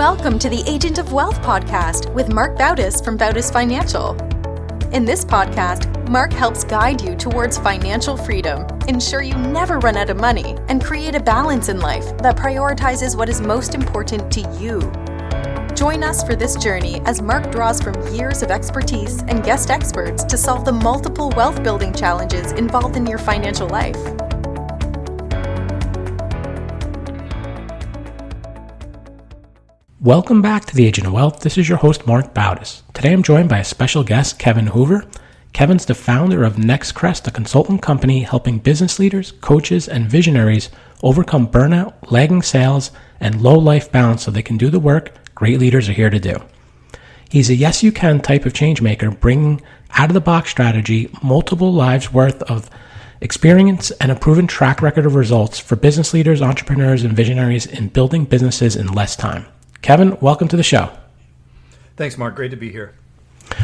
Welcome to the Agent of Wealth podcast with Marc Bautis from Bautis Financial. In this podcast, Marc helps guide you towards financial freedom, ensure you never run out of money, and create a balance in life that prioritizes what is most important to you. Join us for this journey as Marc draws from years of expertise and guest experts to solve the multiple wealth building challenges involved in your financial life. Welcome back to the Agent of Wealth. This is your host, Marc Bautis. Today I'm joined by a special guest, Kevin Hoover. Kevin's the founder of Next Crest, a consultant company helping business leaders, coaches, and visionaries overcome burnout, lagging sales, and low life balance so they can do the work great leaders are here to do. He's a yes you can type of change maker, bringing out-of-the-box strategy, multiple lives worth of experience, and a proven track record of results for business leaders, entrepreneurs, and visionaries in building businesses in less time. Kevin, welcome to the show. Thanks, Marc. Great to be here.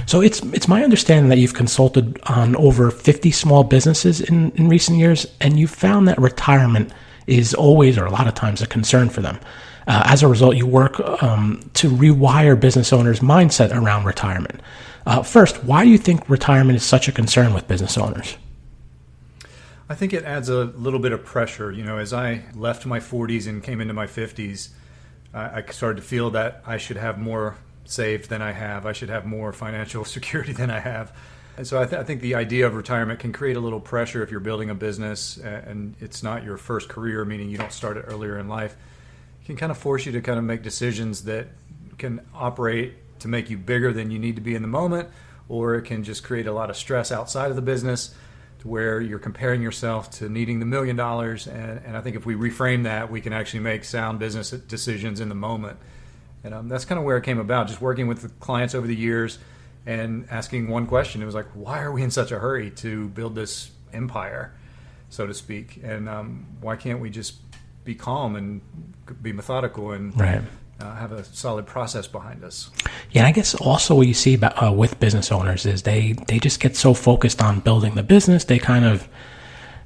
So it's my understanding that you've consulted on over 50 small businesses in recent years, and you've found that retirement is always, or a lot of times, a concern for them. As a result, you work to rewire business owners' mindset around retirement. First, why do you think retirement is such a concern with business owners? I think it adds a little bit of pressure. You know, as I left my 40s and came into my 50s, I started to feel that I should have more saved than I have. I should have more financial security than I have. And so I think the idea of retirement can create a little pressure if you're building a business and it's not your first career, meaning you don't start it earlier in life. It can kind of force you to kind of make decisions that can operate to make you bigger than you need to be in the moment, or it can just create a lot of stress outside of the business to where you're comparing yourself to needing the $1 million. And I think if we reframe that, we can actually make sound business decisions in the moment. And that's kind of where it came about, just working with the clients over the years and asking one question. It was like, why are we in such a hurry to build this empire, so to speak? And why can't we just be calm and be methodical and Right. Have a solid process behind us? Yeah, I guess also what you see about, with business owners is they just get so focused on building the business, they kind of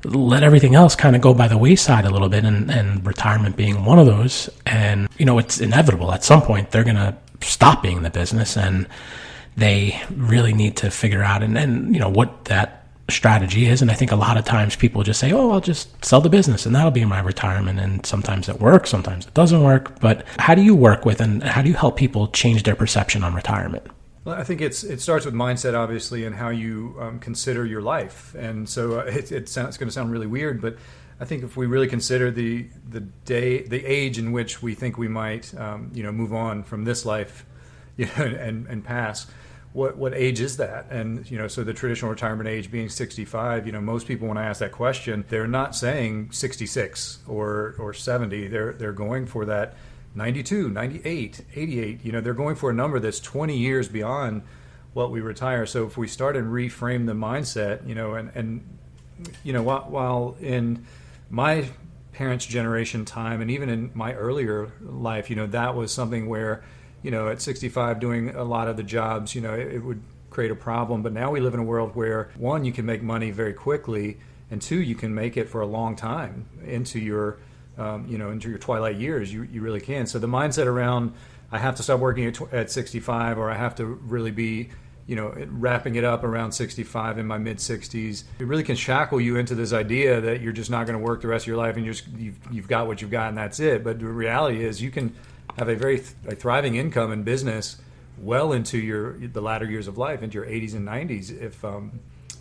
let everything else kind of go by the wayside a little bit, and retirement being one of those. And, you know, it's inevitable. At some point, they're going to stop being in the business, and they really need to figure out and you know, what that strategy is. And I think a lot of times people just say, oh, I'll just sell the business and that'll be my retirement. And sometimes it works, sometimes it doesn't work. But how do you work with and how do you help people change their perception on retirement? Well, I think it starts with mindset, obviously, and how you consider your life. And so it's going to sound really weird, but I think if we really consider the age in which we think we might move on from this life, and pass, what age is that? And so the traditional retirement age being 65, most people, when I ask that question, they're not saying 66 or 70. They're going for that 92, 98, 88. They're going for a number that's 20 years beyond what we retire. So if we start and reframe the mindset, while in my parents' generation time and even in my earlier life, that was something where at 65 doing a lot of the jobs, it would create a problem. But now we live in a world where, one, you can make money very quickly, and two, you can make it for a long time into your, into your twilight years. You really can. So the mindset around, I have to stop working at 65, or I have to really be, wrapping it up around 65 in my mid 60s, it really can shackle you into this idea that you're just not going to work the rest of your life and you've got what you've got and that's it. But the reality is you can have a thriving income in business well into the latter years of life, into your 80s and 90s,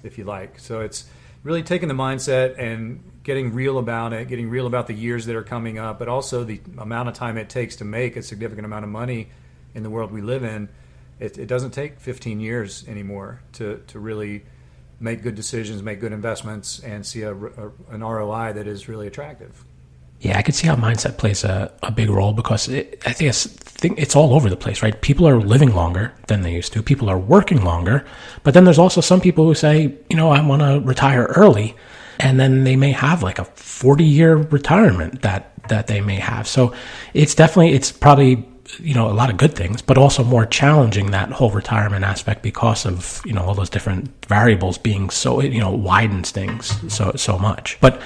if you like. So it's really taking the mindset and getting real about it, getting real about the years that are coming up, but also the amount of time it takes to make a significant amount of money in the world we live in. It doesn't take 15 years anymore to really make good decisions, make good investments, and see an ROI that is really attractive. Yeah, I could see how mindset plays a big role because I think it's all over the place, right? People are living longer than they used to. People are working longer. But then there's also some people who say, I want to retire early. And then they may have like a 40-year retirement that they may have. So it's probably, a lot of good things, but also more challenging, that whole retirement aspect, because of, all those different variables being so, widens things so much. But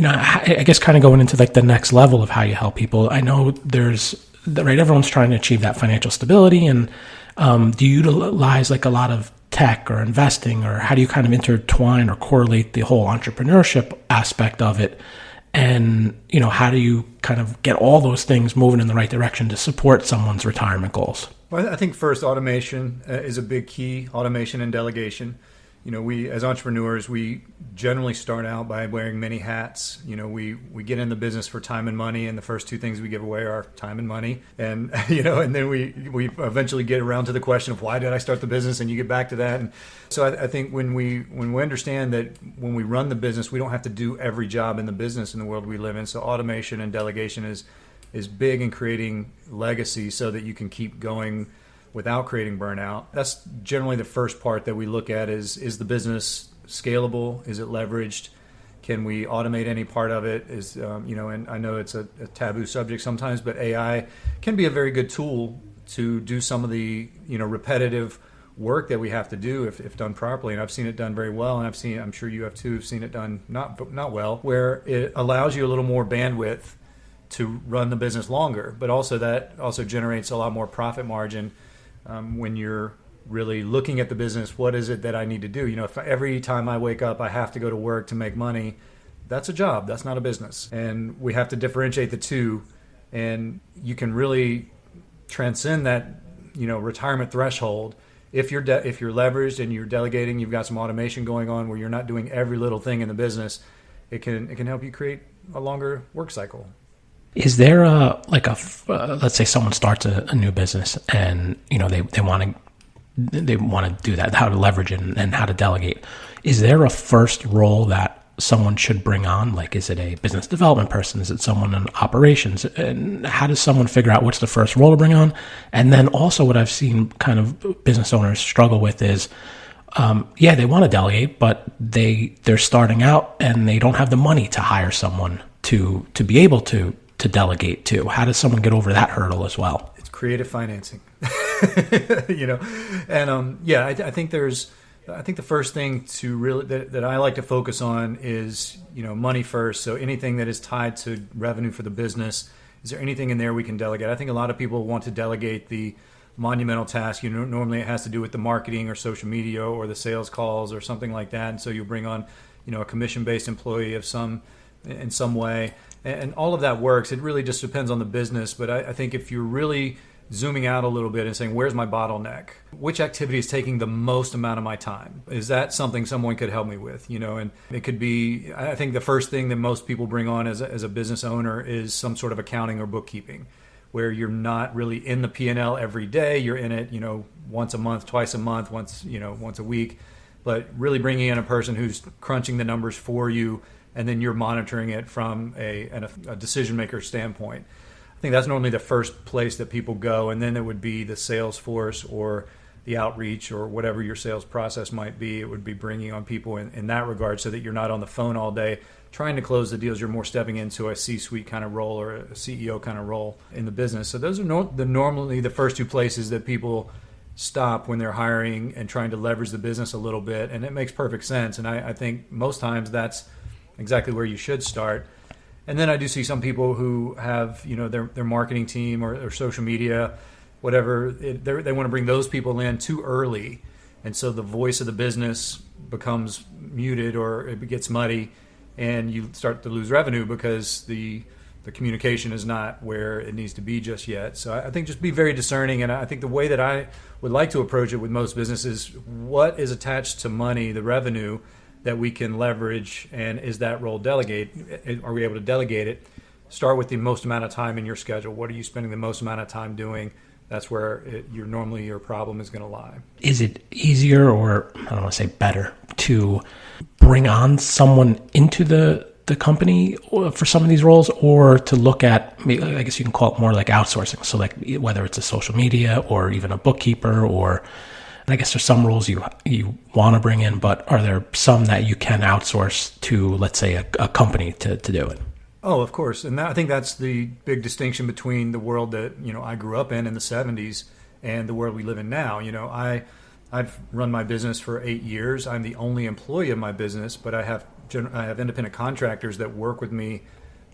I guess kind of going into like the next level of how you help people. I know there's right, everyone's trying to achieve that financial stability. And do you utilize like a lot of tech or investing, or how do you kind of intertwine or correlate the whole entrepreneurship aspect of it? And, how do you kind of get all those things moving in the right direction to support someone's retirement goals? Well, I think first, automation is a big key, automation and delegation. We, as entrepreneurs, we generally start out by wearing many hats. We get in the business for time and money, and the first two things we give away are time and money. And, and then we eventually get around to the question of why did I start the business, and you get back to that. And so I think when we understand that when we run the business, we don't have to do every job in the business in the world we live in. So automation and delegation is big in creating legacy so that you can keep going without creating burnout. That's generally the first part that we look at is the business scalable? Is it leveraged? Can we automate any part of it? And I know it's a taboo subject sometimes, but AI can be a very good tool to do some of the, repetitive work that we have to do if done properly. And I've seen it done very well. And I'm sure you have too, seen it done not well, where it allows you a little more bandwidth to run the business longer, but that also generates a lot more profit margin. When you're really looking at the business, what is it that I need to do? If every time I wake up I have to go to work to make money, that's a job. That's not a business. And we have to differentiate the two. And you can really transcend that, retirement threshold if you're leveraged and you're delegating. You've got some automation going on where you're not doing every little thing in the business. It can help you create a longer work cycle. Is there let's say someone starts a new business and they want to do that, how to leverage it and how to delegate? Is there a first role that someone should bring on? Like, is it a business development person? Is it someone in operations? And how does someone figure out what's the first role to bring on? And then also what I've seen kind of business owners struggle with is, they want to delegate, but they're starting out and they don't have the money to hire someone to be able to delegate to. How does someone get over that hurdle as well? It's creative financing, and I think the first thing to really that I like to focus on is, money first. So anything that is tied to revenue for the business, is there anything in there we can delegate? I think a lot of people want to delegate the monumental task. Normally it has to do with the marketing or social media or the sales calls or something like that. And so you bring on, a commission-based employee in some way. And all of that works. It really just depends on the business. But I think if you're really zooming out a little bit and saying, where's my bottleneck? Which activity is taking the most amount of my time? Is that something someone could help me with? And it could be, I think the first thing that most people bring on as a business owner is some sort of accounting or bookkeeping, where you're not really in the P&L every day. You're in it, once a month, twice a month, once a week. But really bringing in a person who's crunching the numbers for you, and then you're monitoring it from a decision maker standpoint. I think that's normally the first place that people go, and then it would be the sales force or the outreach or whatever your sales process might be. It would be bringing on people in that regard, so that you're not on the phone all day trying to close the deals. You're more stepping into a C-suite kind of role or a CEO kind of role in the business. So those are normally the first two places that people stop when they're hiring and trying to leverage the business a little bit, and it makes perfect sense. And I think most times that's exactly where you should start. And then I do see some people who have, their marketing team or social media, whatever, they want to bring those people in too early. And so the voice of the business becomes muted or it gets muddy, and you start to lose revenue because the communication is not where it needs to be just yet. So I think just be very discerning. And I think the way that I would like to approach it with most businesses, what is attached to money, the revenue, that we can leverage, and is that role are we able to delegate it? Start with the most amount of time in your schedule. What are you spending the most amount of time doing? That's where normally your problem is going to lie. Is it easier, or I don't want to say better, to bring on someone into the company for some of these roles, or to look at, I guess you can call it more like outsourcing. So like whether it's a social media or even a bookkeeper, or I guess there's some roles you want to bring in, but are there some that you can outsource to, let's say, a company to do it? Oh, of course. And I think that's the big distinction between the world that, I grew up in the 70s and the world we live in now. I've run my business for 8 years. I'm the only employee of my business, but I have independent contractors that work with me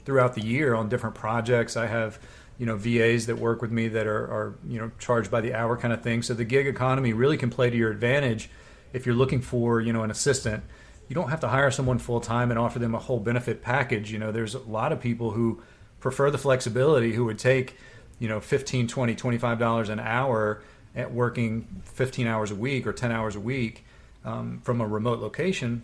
throughout the year on different projects. I have VAs that work with me that are charged by the hour kind of thing. So the gig economy really can play to your advantage if you're looking for, an assistant. You don't have to hire someone full time and offer them a whole benefit package. There's a lot of people who prefer the flexibility, who would take, $15, $20, $25 an hour at working 15 hours a week or 10 hours a week from a remote location.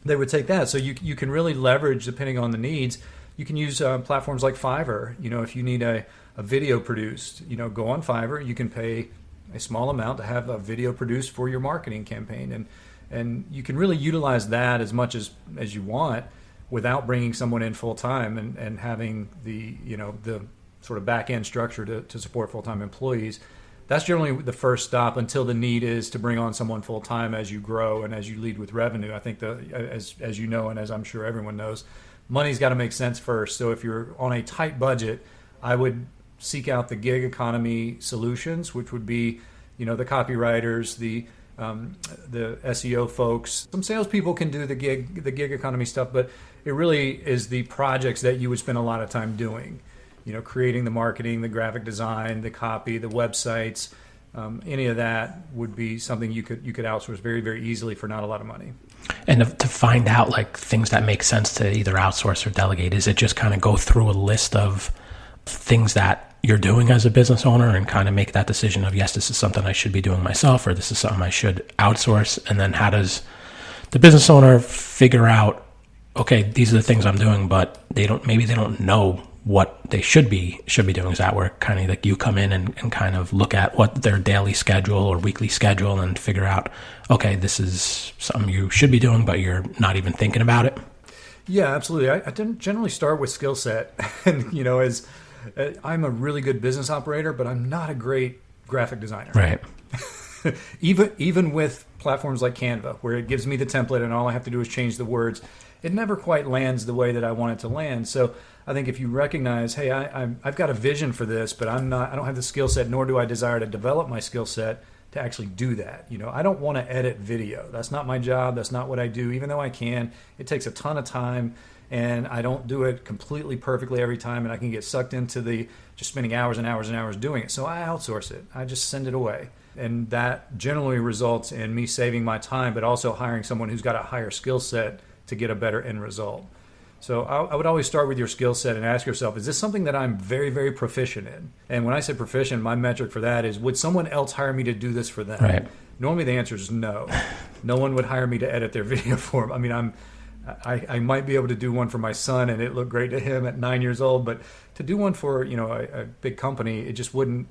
They would take that. So you can really leverage, depending on the needs. You can use platforms like Fiverr. If you need a video produced, go on Fiverr. You can pay a small amount to have a video produced for your marketing campaign. And you can really utilize that as much as you want without bringing someone in full time and having the sort of back end structure to support full time employees. That's generally the first stop until the need is to bring on someone full time as you grow and as you lead with revenue. I think as you know, and as I'm sure everyone knows, money's got to make sense first. So if you're on a tight budget, I would seek out the gig economy solutions, which would be, the copywriters, the SEO folks. Some salespeople can do the gig economy stuff, but it really is the projects that you would spend a lot of time doing. Creating the marketing, the graphic design, the copy, the websites, any of that would be something you could outsource very, very easily for not a lot of money. And to find out like things that make sense to either outsource or delegate, is it just kind of go through a list of things that you're doing as a business owner and kind of make that decision of, yes, this is something I should be doing myself, or this is something I should outsource? And then how does the business owner figure out, okay, these are the things I'm doing, but maybe they don't know what they should be doing? Is that where kind of like you come in and kind of look at what their daily schedule or weekly schedule and figure out, okay, this is something you should be doing, but you're not even thinking about it? Yeah, absolutely. I generally start with skill set. And, as I'm a really good business operator, but I'm not a great graphic designer. Right. Even with platforms like Canva, where it gives me the template and all I have to do is change the words, it never quite lands the way that I want it to land. So I think if you recognize, hey, I've got a vision for this, but I don't have the skill set, nor do I desire to develop my skill set to actually do that. I don't want to edit video. That's not my job. That's not what I do. Even though I can, it takes a ton of time, and I don't do it completely perfectly every time, and I can get sucked into just spending hours and hours and hours doing it. So I outsource it. I just send it away. And that generally results in me saving my time, but also hiring someone who's got a higher skill set to get a better end result. So I would always start with your skill set and ask yourself, is this something that I'm very, very proficient in? And when I say proficient, my metric for that is, would someone else hire me to do this for them? Right. Normally the answer is no. No one would hire me to edit their video for them. I mean, I might be able to do one for my son and it looked great to him at 9 years old, but to do one for a big company, it just wouldn't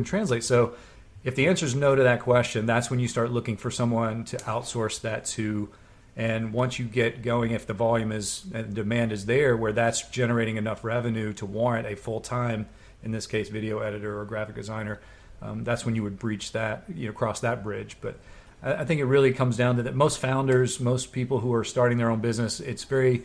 translate. So if the answer is no to that question, that's when you start looking for someone to outsource that to. And once you get going, if the volume and demand is there, where that's generating enough revenue to warrant a full-time, in this case, video editor or graphic designer, that's when you would breach that, cross that bridge. But I think it really comes down to that. Most founders, most people who are starting their own business, it's very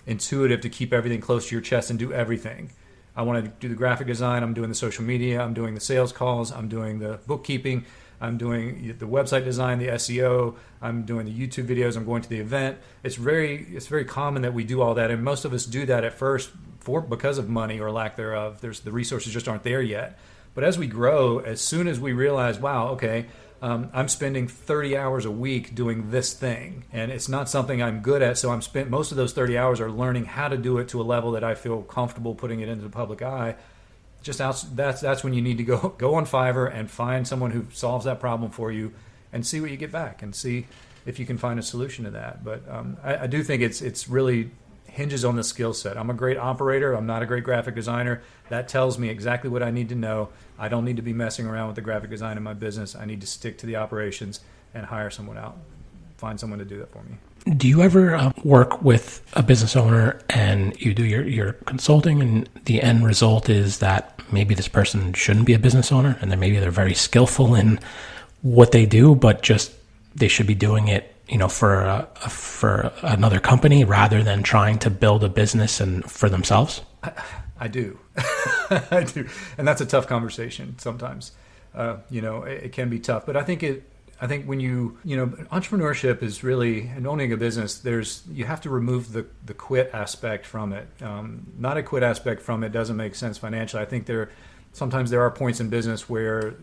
intuitive to keep everything close to your chest and do everything. I want to do the graphic design. I'm doing the social media. I'm doing the sales calls. I'm doing the bookkeeping. I'm doing the website design, the SEO. I'm doing the YouTube videos. I'm going to the event. It's very common that we do all that, and most of us do that at first because of money or lack thereof. The resources just aren't there yet. But as we grow, as soon as we realize, wow, okay, I'm spending 30 hours a week doing this thing, and it's not something I'm good at. So most of those 30 hours are learning how to do it to a level that I feel comfortable putting it into the public eye. That's when you need to go on Fiverr and find someone who solves that problem for you, and see what you get back, and see if you can find a solution to that. But I do think it's really hinges on the skill set. I'm a great operator. I'm not a great graphic designer. That tells me exactly what I need to know. I don't need to be messing around with the graphic design in my business. I need to stick to the operations and hire someone out, find someone to do that for me. Do you ever work with a business owner and you do your consulting, and the end result is that maybe this person shouldn't be a business owner, and then maybe they're very skillful in what they do, but just they should be doing it, for another company rather than trying to build a business and for themselves? I do. I do. And that's a tough conversation sometimes. It can be tough, but I think I think when entrepreneurship is really, and owning a business, you have to remove the quit aspect from it. Not a quit aspect from it doesn't make sense financially. I think sometimes there are points in business where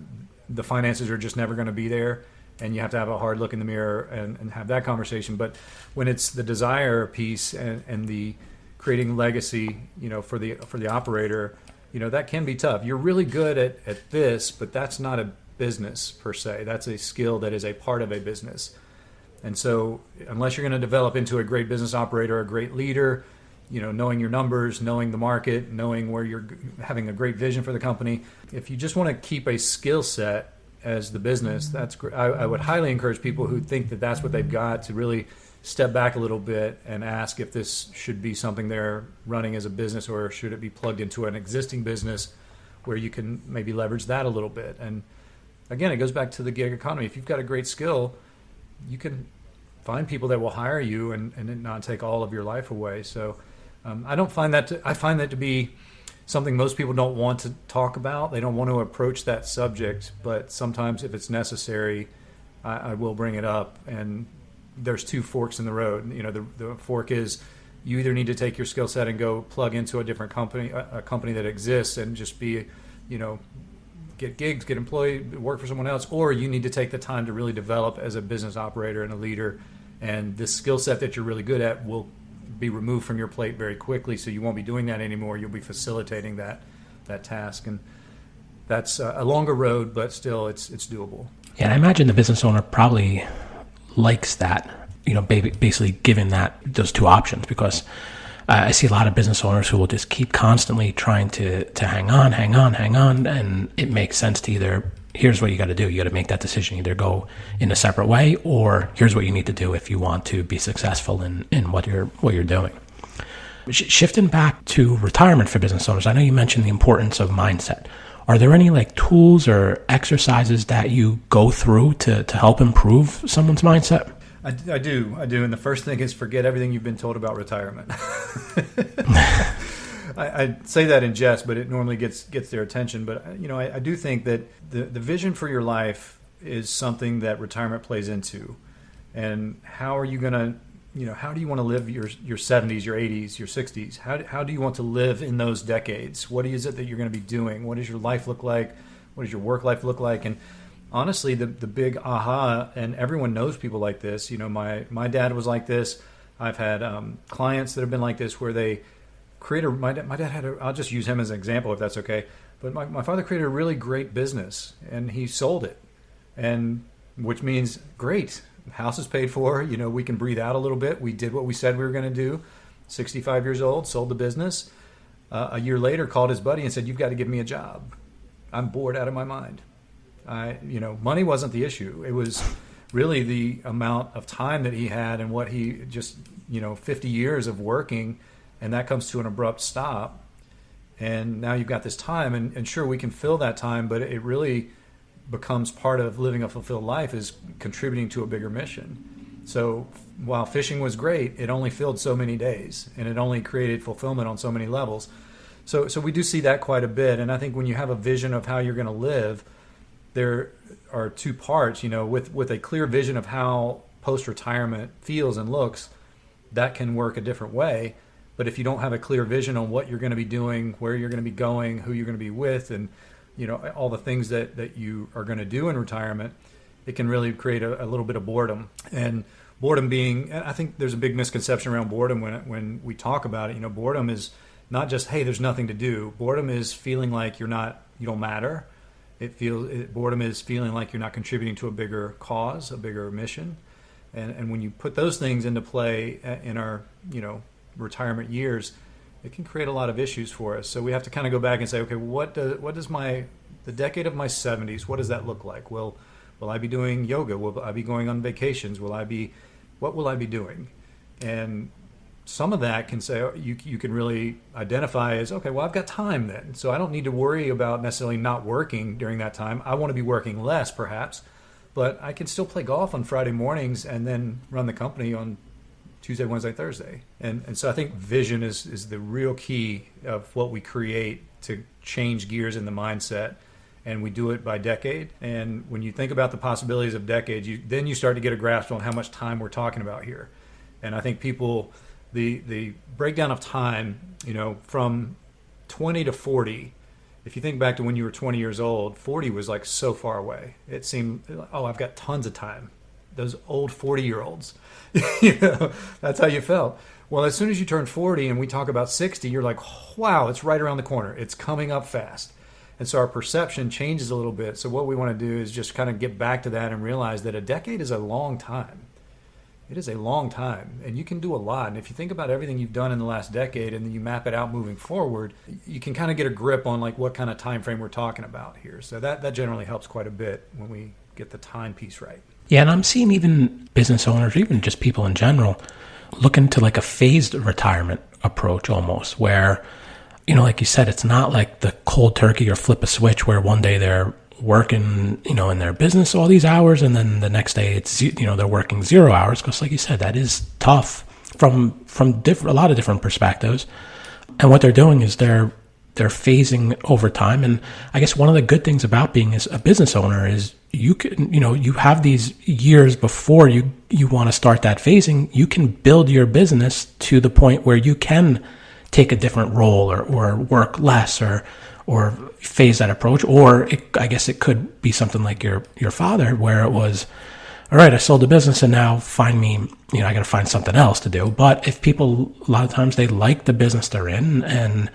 the finances are just never going to be there, and you have to have a hard look in the mirror and have that conversation. But when it's the desire piece and the creating legacy, for the operator, that can be tough. You're really good at this, but that's not a business per se. That's a skill that is a part of a business. And so unless you're going to develop into a great business operator, a great leader, knowing your numbers, knowing the market, knowing where you're having a great vision for the company, if you just want to keep a skill set as the business, that's great. I would highly encourage people who think that that's what they've got to really step back a little bit and ask if this should be something they're running as a business, or should it be plugged into an existing business where you can maybe leverage that a little bit. And again, it goes back to the gig economy. If you've got a great skill, you can find people that will hire you and not take all of your life away. So I find that to be something most people don't want to talk about. They don't want to approach that subject, but sometimes if it's necessary, I will bring it up. And there's two forks in the road. The fork is you either need to take your skill set and go plug into a different company, a company that exists, and just be, get gigs, get employed, work for someone else, or you need to take the time to really develop as a business operator and a leader. And this skill set that you're really good at will be removed from your plate very quickly, so you won't be doing that anymore. You'll be facilitating that task, and that's a longer road, but still it's doable. Yeah, I imagine the business owner probably likes that, basically given those two options, because I see a lot of business owners who will just keep constantly trying to hang on, and it makes sense to either, here's what you got to do. You got to make that decision, either go in a separate way, or here's what you need to do if you want to be successful in what you're doing. Shifting back to retirement for business owners, I know you mentioned the importance of mindset. Are there any tools or exercises that you go through to help improve someone's mindset? I do. And the first thing is forget everything you've been told about retirement. I say that in jest, but it normally gets their attention. But I do think that the vision for your life is something that retirement plays into. And how are you going to, how do you want to live your 70s, your 80s, your 60s? How do you want to live in those decades? What is it that you're going to be doing? What does your life look like? What does your work life look like? And honestly, the big aha, and everyone knows people like this. My dad was like this. I've had clients that have been like this, where they create my dad had I'll just use him as an example if that's okay. But my father created a really great business, and he sold it, and which means great. House is paid for. We can breathe out a little bit. We did what we said we were going to do. 65 years old, sold the business. A year later, called his buddy and said, "You've got to give me a job. I'm bored out of my mind." Money wasn't the issue. It was really the amount of time that he had and what he just, 50 years of working, and that comes to an abrupt stop. And now you've got this time, and sure, we can fill that time, but it really becomes part of living a fulfilled life is contributing to a bigger mission. So while fishing was great, it only filled so many days, and it only created fulfillment on so many levels. So we do see that quite a bit. And I think when you have a vision of how you're going to live, there are two parts, with a clear vision of how post-retirement feels and looks, that can work a different way. But if you don't have a clear vision on what you're going to be doing, where you're going to be going, who you're going to be with, and all the things that you are going to do in retirement, it can really create a little bit of boredom. And boredom being, I think there's a big misconception around boredom when we talk about it. Boredom is not just, hey, there's nothing to do. Boredom is feeling like you don't matter. Boredom is feeling like you're not contributing to a bigger cause, a bigger mission. And when you put those things into play in our, retirement years, it can create a lot of issues for us. So we have to kind of go back and say, okay, what does the decade of my 70s, what does that look like? Will I be doing yoga? Will I be going on vacations? What will I be doing? And some of that can say, you can really identify as, okay, well, I've got time then. So I don't need to worry about necessarily not working during that time. I want to be working less perhaps, but I can still play golf on Friday mornings and then run the company on Tuesday, Wednesday, Thursday. And so I think vision is the real key of what we create to change gears in the mindset and we do it by decade. And when you think about the possibilities of decades, then you start to get a grasp on how much time we're talking about here. And I think people, the breakdown of time, from 20 to 40, if you think back to when you were 20 years old, 40 was like so far away. It seemed, oh, I've got tons of time. Those old 40-year-olds, that's how you felt. Well, as soon as you turn 40 and we talk about 60, you're like, wow, it's right around the corner. It's coming up fast. And so our perception changes a little bit. So what we want to do is just kind of get back to that and realize that a decade is a long time. It is a long time, and you can do a lot. And if you think about everything you've done in the last decade and then you map it out moving forward, you can kind of get a grip on like what kind of time frame we're talking about here. So that generally helps quite a bit when we get the time piece right. Yeah, and I'm seeing even business owners, even just people in general, look into like a phased retirement approach almost, where, like you said, it's not like the cold turkey or flip a switch where one day they're working, in their business all these hours, and then the next day it's, they're working 0 hours. Because like you said, that is tough from a lot of different perspectives. And what they're doing is they're phasing over time. And I guess one of the good things about being as a business owner is you can, you have these years before you want to start that phasing. You can build your business to the point where you can take a different role or work less or phase that approach. Or I guess it could be something like your father, where it was, all right, I sold the business and now find me, I got to find something else to do. But if people, a lot of times they like the business they're in and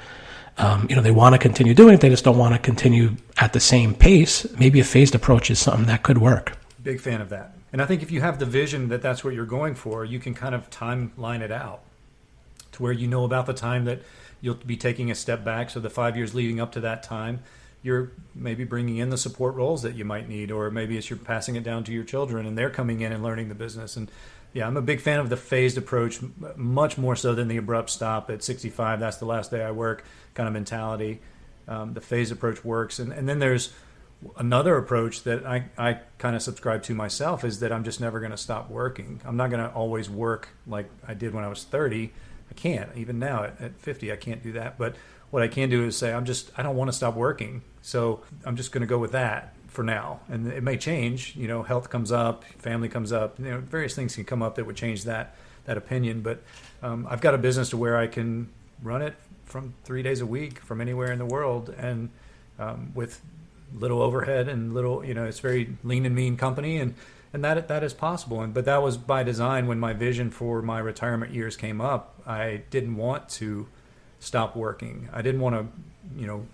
they want to continue doing it, they just don't want to continue at the same pace, maybe a phased approach is something that could work. Big fan of that. And I think if you have the vision that that's what you're going for, you can kind of timeline it out to where about the time that you'll be taking a step back. So the 5 years leading up to that time, you're maybe bringing in the support roles that you might need, or maybe it's you're passing it down to your children and they're coming in and learning the business. And yeah, I'm a big fan of the phased approach, much more so than the abrupt stop at 65. That's the last day I work kind of mentality. The phased approach works. And then there's another approach that I kind of subscribe to myself, is that I'm just never going to stop working. I'm not going to always work like I did when I was 30. I can't. Even now at 50, I can't do that. But what I can do is say, I don't want to stop working. So I'm just going to go with that for now. And it may change, health comes up, family comes up, various things can come up that would change that opinion. But I've got a business to where I can run it from 3 days a week from anywhere in the world, and with little overhead and little, it's very lean and mean company, and that is possible. But that was by design. When my vision for my retirement years came up, I didn't want to stop working. I didn't want to,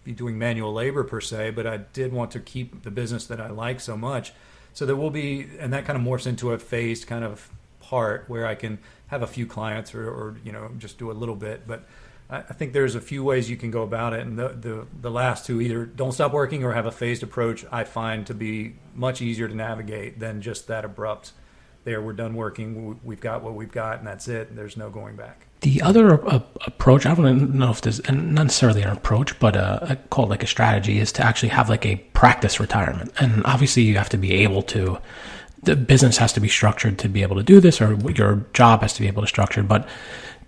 be doing manual labor per se, but I did want to keep the business that I like so much. So there will be, and that kind of morphs into a phased kind of part where I can have a few clients or just do a little bit. But I think there's a few ways you can go about it, and the last two, either don't stop working or have a phased approach, I find to be much easier to navigate than just that abrupt. There, we're done working, we've got what we've got, and that's it, and there's no going back. The other approach, I don't know if there's not necessarily an approach, but I call it like a strategy, is to actually have like a practice retirement. And obviously you have to be able to, the business has to be structured to be able to do this, or your job has to be able to structure, but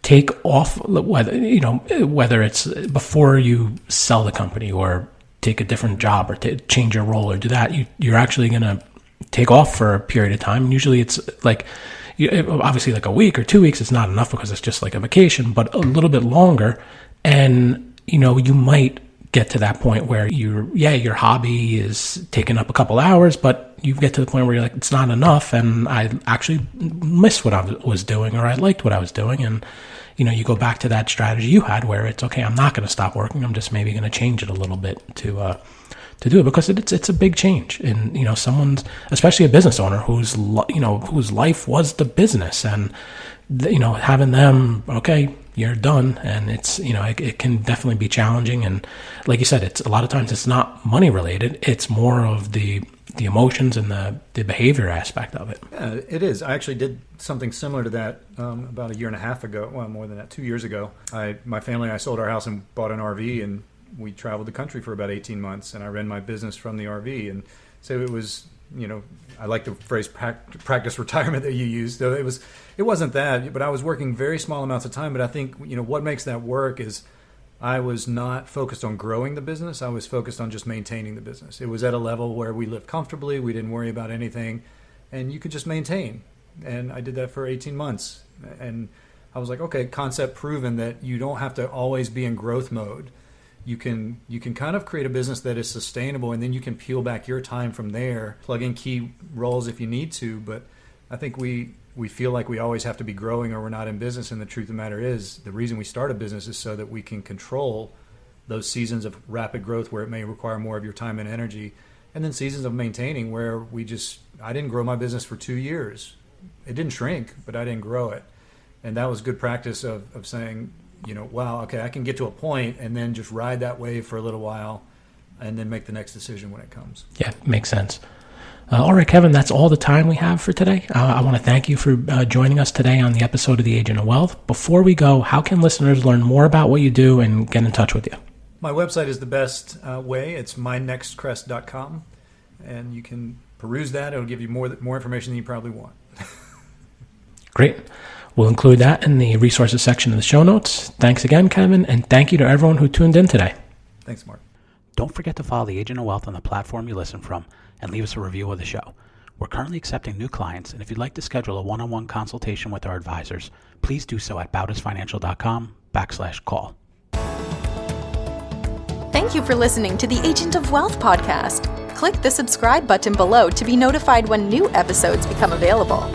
take off, whether it's before you sell the company or take a different job or change your role or do that, you're actually going to take off for a period of time. Usually it's like, obviously like a week or 2 weeks is not enough because it's just like a vacation, but a little bit longer. And, you might get to that point where your hobby is taking up a couple hours, but you get to the point where you're like, it's not enough. And I actually missed what I was doing, or I liked what I was doing. And, you go back to that strategy you had where it's okay, I'm not going to stop working. I'm just maybe going to change it a little bit to do it, because it's a big change. And, someone's, especially a business owner whose life was the business, and, having them, okay, you're done. And it's, it can definitely be challenging. And like you said, it's a lot of times it's not money related. It's more of the emotions and the behavior aspect of it. Yeah, it is. I actually did something similar to that about a year and a half ago. Well, more than that, 2 years ago. My family and I sold our house and bought an RV, and we traveled the country for about 18 months, and I ran my business from the RV. And so it was, I like the phrase practice retirement that you used. So it wasn't that, but I was working very small amounts of time. But I think, what makes that work is I was not focused on growing the business. I was focused on just maintaining the business. It was at a level where we lived comfortably. We didn't worry about anything, and you could just maintain. And I did that for 18 months. And I was like, okay, concept proven that you don't have to always be in growth mode. You can kind of create a business that is sustainable, and then you can peel back your time from there, plug in key roles if you need to. But I think we feel like we always have to be growing or we're not in business. And the truth of the matter is, the reason we start a business is so that we can control those seasons of rapid growth where it may require more of your time and energy, and then seasons of maintaining where I didn't grow my business for 2 years. It didn't shrink, but I didn't grow it. And that was good practice of saying, wow, okay, I can get to a point and then just ride that wave for a little while and then make the next decision when it comes. Yeah, makes sense. All right, Kevin, that's all the time we have for today. I want to thank you for joining us today on the episode of The Agent of Wealth. Before we go, how can listeners learn more about what you do and get in touch with you? My website is the best way. It's mynextcrest.com, and you can peruse that. It'll give you more information than you probably want. Great. We'll include that in the resources section of the show notes. Thanks again, Kevin, and thank you to everyone who tuned in today. Thanks, Mark. Don't forget to follow The Agent of Wealth on the platform you listen from and leave us a review of the show. We're currently accepting new clients, and if you'd like to schedule a one-on-one consultation with our advisors, please do so at bautisfinancial.com/call. Thank you for listening to the Agent of Wealth podcast. Click the subscribe button below to be notified when new episodes become available.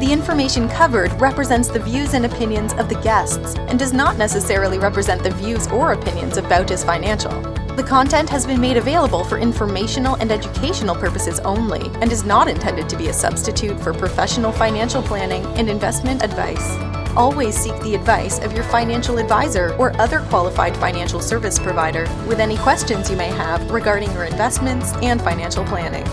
The information covered represents the views and opinions of the guests and does not necessarily represent the views or opinions of Bautis Financial. The content has been made available for informational and educational purposes only and is not intended to be a substitute for professional financial planning and investment advice. Always seek the advice of your financial advisor or other qualified financial service provider with any questions you may have regarding your investments and financial planning.